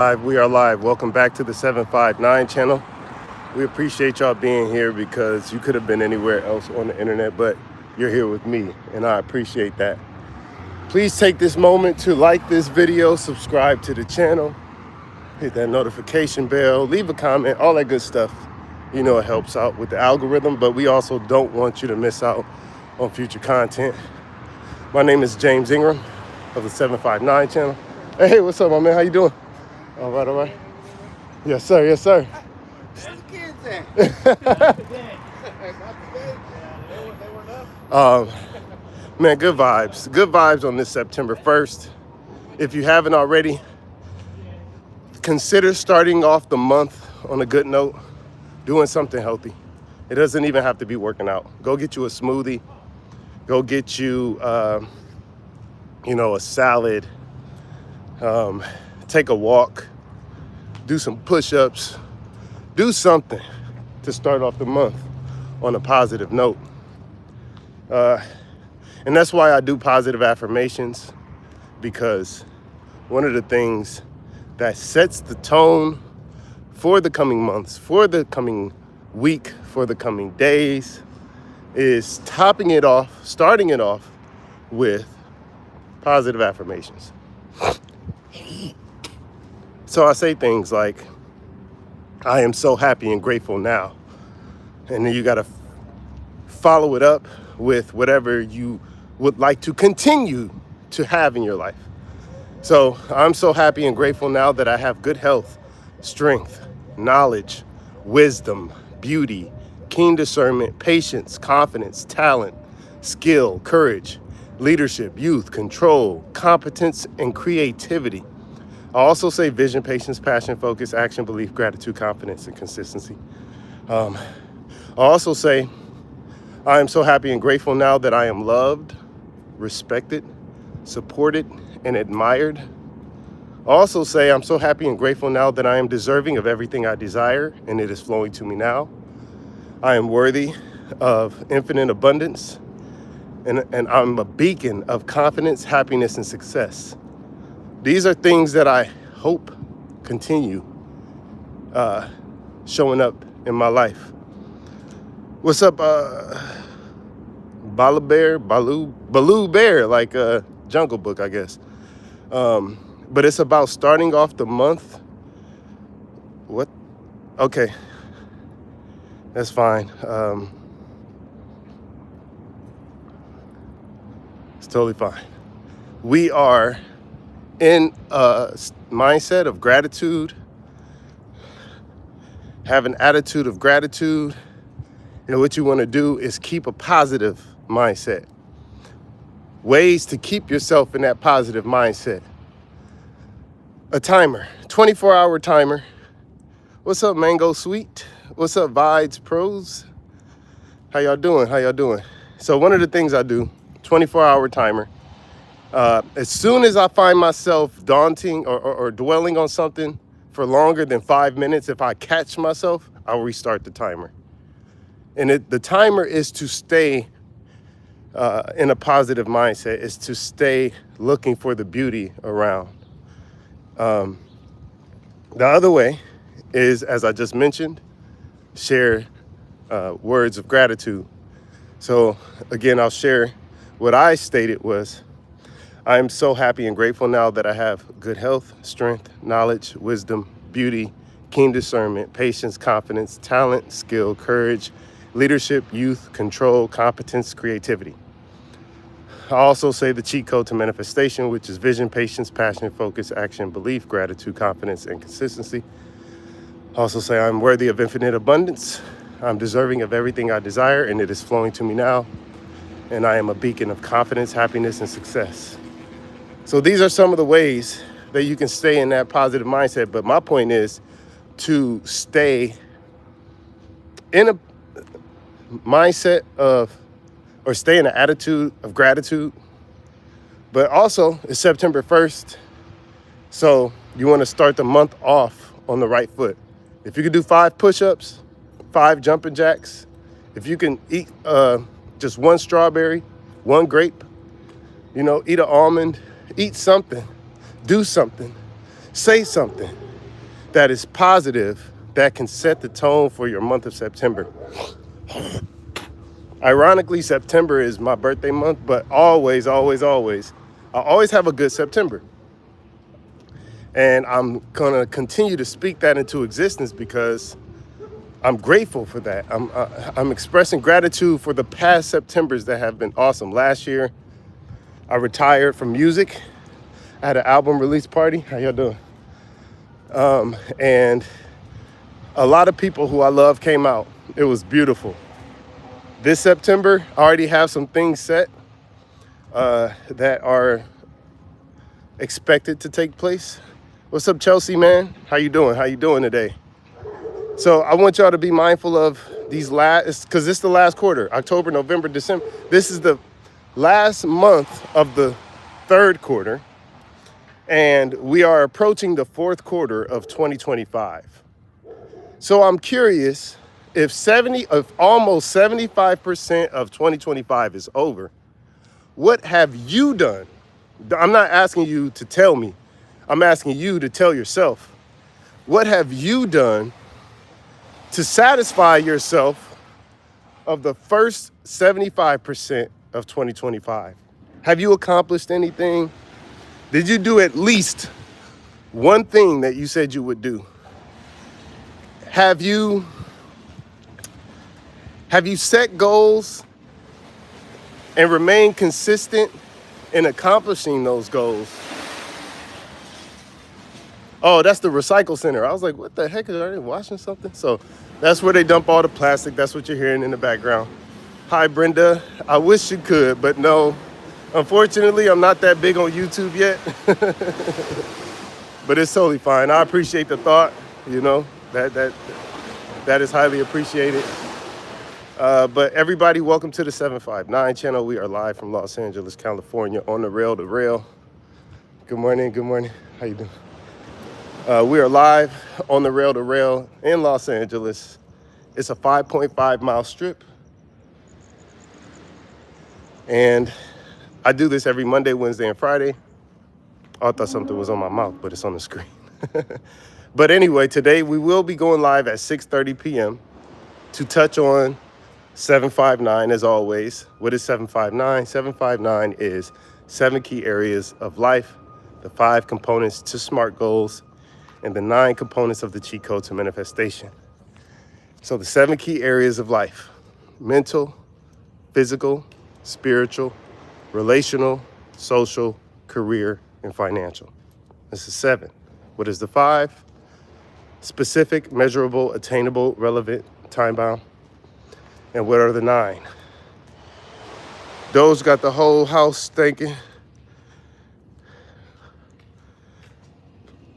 We are live. Welcome back to the 759 channel. We appreciate y'all being here because you could have been anywhere else on the internet, but you're here with me, and I appreciate that. Please take this moment to like this video, subscribe to the channel, hit that notification bell, leave a comment, all that good stuff. You know it helps out with the algorithm, but we also don't want you to miss out on future content. My name is James Ingram of the 759 channel. Hey, what's up, my man? How you doing? All right, all right. Yes, sir. Yes, sir. Where's the kids at? Man, good vibes. Good vibes on this September 1st. If you haven't already, consider starting off the month on a good note, doing something healthy. It doesn't even have to be working out. Go get you a smoothie. Go get you, a salad. Take a walk. Do some push-ups. Do something to start off the month on a positive note. And that's why I do positive affirmations, because one of the things that sets the tone for the coming months, for the coming week, for the coming days is starting it off with positive affirmations. So I say things like, I am so happy and grateful now. And then you got to follow it up with whatever you would like to continue to have in your life. So I'm so happy and grateful now that I have good health, strength, knowledge, wisdom, beauty, keen discernment, patience, confidence, talent, skill, courage, leadership, youth, control, competence, and creativity. I also say vision, patience, passion, focus, action, belief, gratitude, confidence, and consistency. I also say I am so happy and grateful now that I am loved, respected, supported, and admired. I also say I'm so happy and grateful now that I am deserving of everything I desire, and it is flowing to me now. I am worthy of infinite abundance, and I'm a beacon of confidence, happiness, and success. These are things that I hope continue showing up in my life. What's up, Baloo Bear, like a Jungle Book, I guess. But it's about starting off the month. What? Okay, that's fine. It's totally fine. We are in a mindset of gratitude, have an attitude of gratitude. You know, what you want to do is keep a positive mindset. Ways to keep yourself in that positive mindset. A timer, 24-hour timer. What's up, Mango Sweet? What's up, Vides Pros? How y'all doing? So one of the things I do, 24-hour timer. As soon as I find myself daunting or dwelling on something for longer than 5 minutes, if I catch myself, I'll restart the timer. And the timer is to stay in a positive mindset, is to stay looking for the beauty around. The other way is, as I just mentioned, share words of gratitude. So again, I'll share what I stated was, I am so happy and grateful now that I have good health, strength, knowledge, wisdom, beauty, keen discernment, patience, confidence, talent, skill, courage, leadership, youth, control, competence, creativity. I also say the cheat code to manifestation, which is vision, patience, passion, focus, action, belief, gratitude, confidence, and consistency. I also say I'm worthy of infinite abundance. I'm deserving of everything I desire, and it is flowing to me now. And I am a beacon of confidence, happiness, and success. So these are some of the ways that you can stay in that positive mindset. But my point is to stay in a mindset of, or stay in an attitude of gratitude. But also, it's September 1st. So you want to start the month off on the right foot. If you could do 5 push-ups, 5 jumping jacks, if you can eat just 1 strawberry, 1 grape, eat an almond, eat something, do something, say something. that is positive, that can set the tone for your month of September. Ironically, September is my birthday month, but always, always, always, I always have a good September. And I'm gonna continue to speak that into existence because I'm grateful for that. I'm expressing gratitude for the past Septembers that have been awesome. Last year, I retired from music. I had an album release party. How y'all doing? And a lot of people who I love came out. It was beautiful. This September, I already have some things set that are expected to take place. What's up, Chelsea, man? How you doing? How you doing today? So I want y'all to be mindful of these last, because this is the last quarter, October, November, December. This is the last month of the third quarter, and we are approaching the fourth quarter of 2025. So I'm curious, if almost 75% of 2025 is over, what have you done? I'm not asking you to tell me. I'm asking you to tell yourself. What have you done to satisfy yourself of the first 75% of 2025? Have you accomplished anything? Did you do at least one thing that you said you would do? Have you set goals and remained consistent in accomplishing those goals? Oh, that's the recycle center. I was like, what the heck? Are they washing something? So that's where they dump all the plastic. That's what you're hearing in the background. Hi, Brenda. I wish you could, but no. Unfortunately, I'm not that big on YouTube yet. But it's totally fine. I appreciate the thought. You know, that is highly appreciated. But everybody, welcome to the 759 channel. We are live from Los Angeles, California, on the rail to rail. Good morning. Good morning. How you doing? We are live on the rail to rail in Los Angeles. It's a 5.5 mile strip. And I do this every Monday, Wednesday, and Friday. Oh, I thought something was on my mouth, but it's on the screen. But anyway, today we will be going live at 6:30 p.m. to touch on 759 as always. What is 759? 759 is 7 key areas of life, the 5 components to SMART goals, and the 9 components of the cheat code to manifestation. So the 7 key areas of life: mental, physical, spiritual, relational, social, career, and financial. This is 7. What is the 5? Specific, measurable, attainable, relevant, time-bound. And what are the 9? Those got the whole house thinking.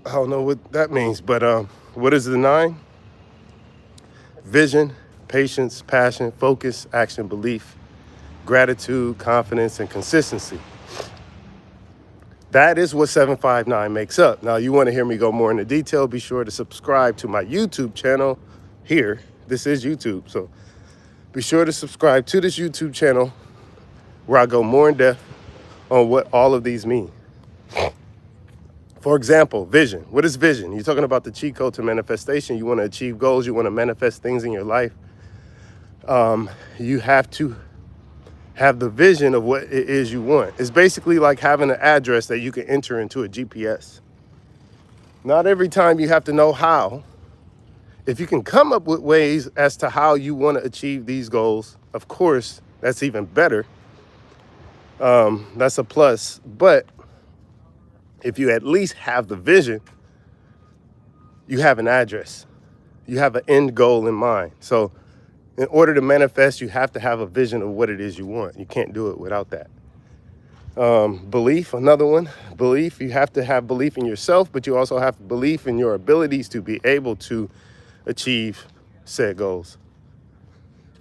I don't know what that means, but what is the 9? Vision, patience, passion, focus, action, belief, gratitude, confidence, and consistency. That is what 759 makes up. Now, you want to hear me go more into detail, be sure to subscribe to my YouTube channel here. This is YouTube, so be sure to subscribe to this YouTube channel where I go more in depth on what all of these mean. For example, vision. What is vision? You're talking about the cheat code to manifestation. You want to achieve goals. You want to manifest things in your life. You have to have the vision of what it is you want. It's basically like having an address that you can enter into a GPS. Not every time you have to know how. If you can come up with ways as to how you want to achieve these goals, of course, that's even better. That's a plus. But if you at least have the vision, you have an address. You have an end goal in mind. So in order to manifest, you have to have a vision of what it is you want. You can't do it without that. Belief, another one. Belief, you have to have belief in yourself, but you also have belief in your abilities to be able to achieve said goals.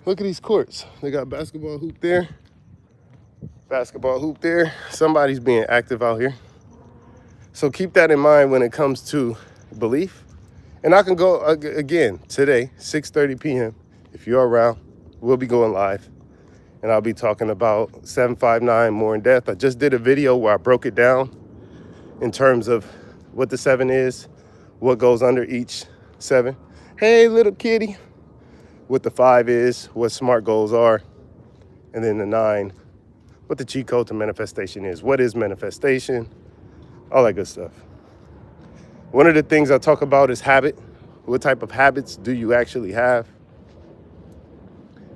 Look at these courts. They got basketball hoop there, basketball hoop there. Somebody's being active out here. So keep that in mind when it comes to belief. And I can go again today, 6:30 p.m. If you're around, we'll be going live. And I'll be talking about 759 more in depth. I just did a video where I broke it down in terms of what the 7 is, what goes under each 7. Hey, little kitty. What the 5 is, what SMART goals are, and then the 9, what the cheat code to manifestation is. What is manifestation? All that good stuff. One of the things I talk about is habit. What type of habits do you actually have?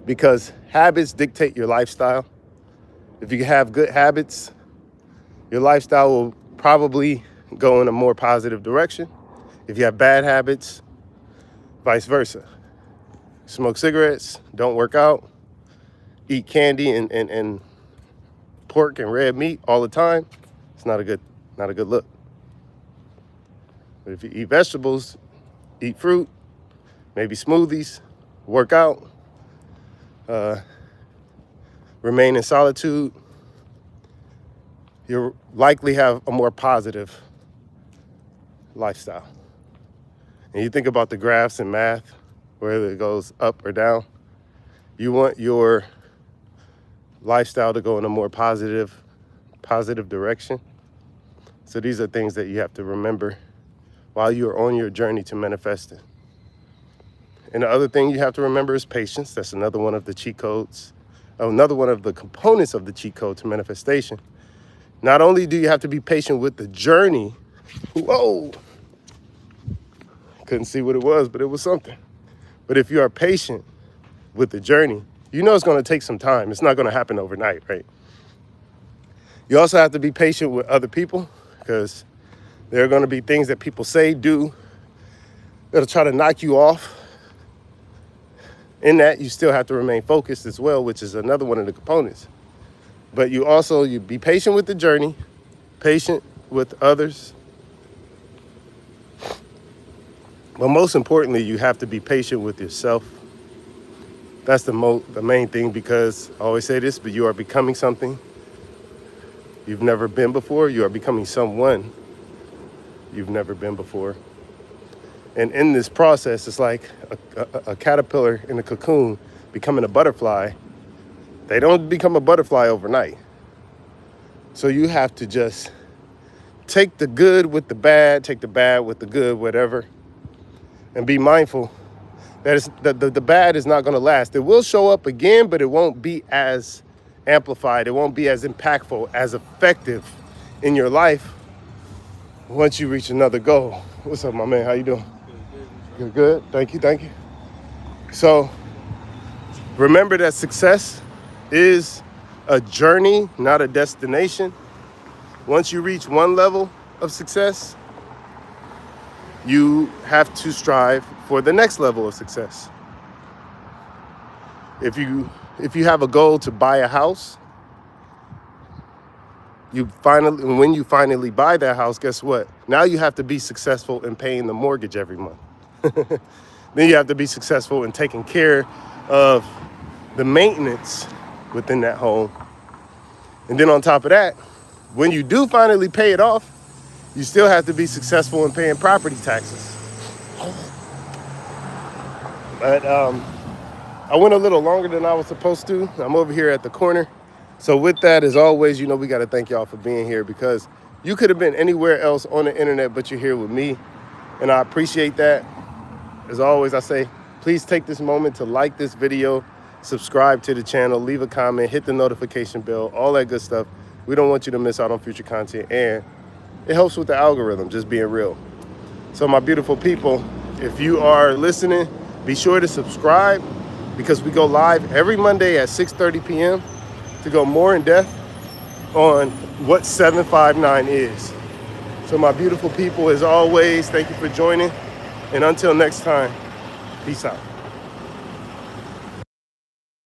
Because habits dictate your lifestyle. If you have good habits, your lifestyle will probably go in a more positive direction. If you have bad habits, vice versa. Smoke cigarettes, don't work out, eat candy and pork and red meat all the time, it's not a good look. But if you eat vegetables, eat fruit, maybe smoothies, work out, remain in solitude, you'll likely have a more positive lifestyle. And you think about the graphs in math, whether it goes up or down, you want your lifestyle to go in a more positive direction. So these are things that you have to remember while you're on your journey to manifesting. And the other thing you have to remember is patience. That's another one of the cheat codes, another one of the components of the cheat code to manifestation. Not only do you have to be patient with the journey, whoa, couldn't see what it was, but it was something. But if you are patient with the journey, you know it's going to take some time. It's not going to happen overnight, right? You also have to be patient with other people, because there are going to be things that people say, do, that'll try to knock you off. In that, you still have to remain focused as well, which is another one of the components. But you be patient with the journey, patient with others. But most importantly, you have to be patient with yourself. That's the main thing, because I always say this, but you are becoming something you've never been before. You are becoming someone you've never been before. And in this process, it's like a caterpillar in a cocoon becoming a butterfly. They don't become a butterfly overnight. So you have to just take the good with the bad, take the bad with the good, whatever, and be mindful that the bad is not going to last. It will show up again, but it won't be as amplified. It won't be as impactful, as effective in your life once you reach another goal. What's up, my man? How you doing? Good. Good. Thank you. So remember that success is a journey, not a destination. Once you reach one level of success, you have to strive for the next level of success. If you have a goal to buy a house, when you finally buy that house, guess what? Now you have to be successful in paying the mortgage every month. Then you have to be successful in taking care of the maintenance within that home. And then on top of that, when you do finally pay it off, you still have to be successful in paying property taxes. But I went a little longer than I was supposed to. I'm over here at the corner. So with that, as always, we got to thank y'all for being here, because you could have been anywhere else on the internet, but you're here with me. And I appreciate that. As always, I say, please take this moment to like this video, subscribe to the channel, leave a comment, hit the notification bell, all that good stuff. We don't want you to miss out on future content, and it helps with the algorithm, just being real. So my beautiful people, if you are listening, be sure to subscribe, because we go live every Monday at 6:30 p.m. to go more in depth on what 759 is. So my beautiful people, as always, thank you for joining. And until next time, peace out.